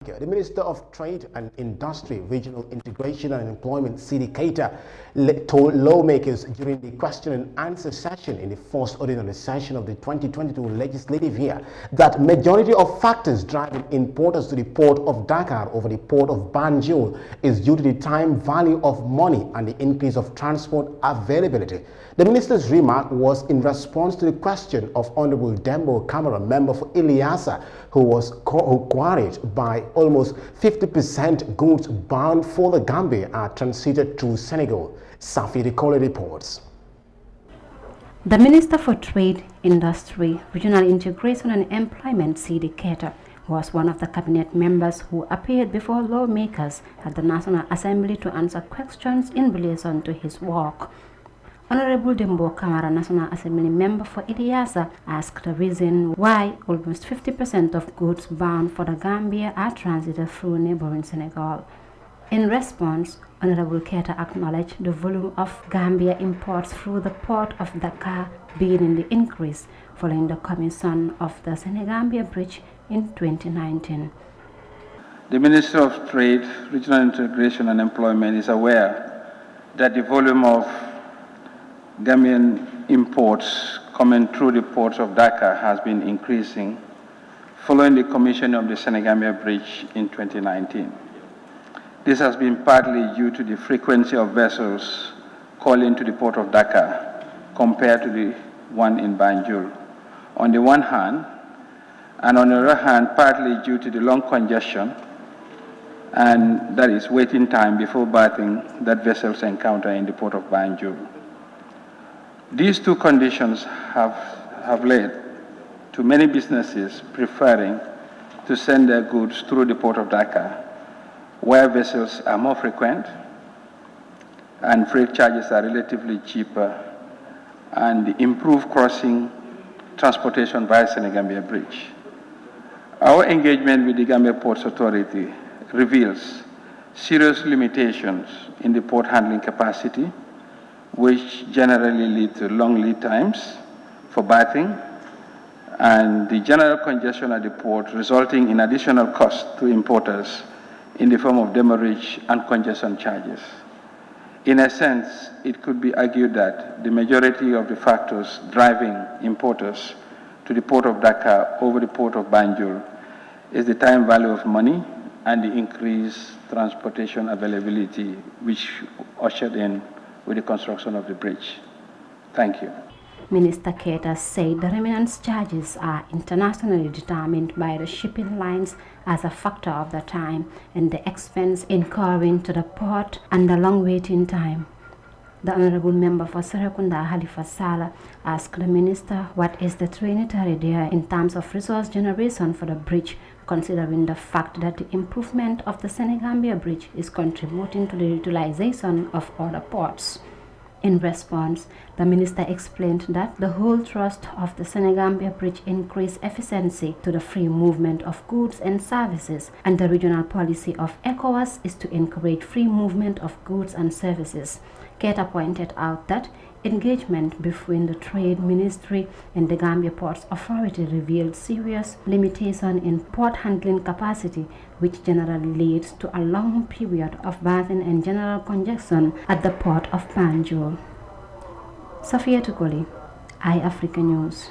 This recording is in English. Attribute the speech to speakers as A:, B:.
A: The Minister of Trade and Industry, Regional Integration and Employment, Sidi Keita, told lawmakers during the question and answer session in the first ordinary session of the 2022 legislative year that majority of factors driving importers to the port of Dakar over the port of Banjul is due to the time value of money and the increase of transport availability. The minister's remark was in response to the question of Honorable Dembo Camara, member for Ileasa, who queried by almost 50% goods bound for the Gambia are transited through Senegal. Safi Rikole reports.
B: The Minister for Trade, Industry, Regional Integration and Employment, Sidi Keita, was one of the cabinet members who appeared before lawmakers at the National Assembly to answer questions in relation to his work. Honorable Dembo Camara, National Assembly member for Ileasa, asked the reason why almost 50% of goods bound for the Gambia are transited through neighboring Senegal. In response, Honorable Keita acknowledged the volume of Gambia imports through the port of Dakar being in the increase following the commission of the Senegambia Bridge in 2019.
C: The Minister of Trade, Regional Integration and Employment is aware that the volume of Gambian imports coming through the port of Dakar has been increasing following the commissioning of the Senegambia Bridge in 2019. This has been partly due to the frequency of vessels calling to the port of Dakar compared to the one in Banjul, on the one hand, and on the other hand, partly due to the long congestion, and that is waiting time before berthing that vessels encounter in the port of Banjul. These two conditions have led to many businesses preferring to send their goods through the port of Dakar, where vessels are more frequent and freight charges are relatively cheaper, and the improved crossing transportation via Senegambia Bridge. Our engagement with the Gambia Ports Authority reveals serious limitations in the port handling capacity, which generally lead to long lead times for berthing, and the general congestion at the port resulting in additional costs to importers in the form of demurrage and congestion charges. In a sense, it could be argued that the majority of the factors driving importers to the port of Dakar over the port of Banjul is the time value of money and the increased transportation availability, which ushered in with the construction of the bridge. Thank you.
B: Minister Keita said the remittance charges are internationally determined by the shipping lines as a factor of the time and the expense incurring to the port and the long waiting time. The Honorable Member for Serekunda, Halifa Saleh, asked the Minister what is the trinity there in terms of resource generation for the bridge, considering the fact that the improvement of the Senegambia Bridge is contributing to the utilization of other ports. In response, the Minister explained that the whole thrust of the Senegambia Bridge increased efficiency to the free movement of goods and services, and the regional policy of ECOWAS is to encourage free movement of goods and services. Keita pointed out that engagement between the Trade Ministry and the Gambia Ports Authority revealed serious limitation in port handling capacity, which generally leads to a long period of berthing and general congestion at the port of Banjul. Safia Tukoli, Eyeafrica News.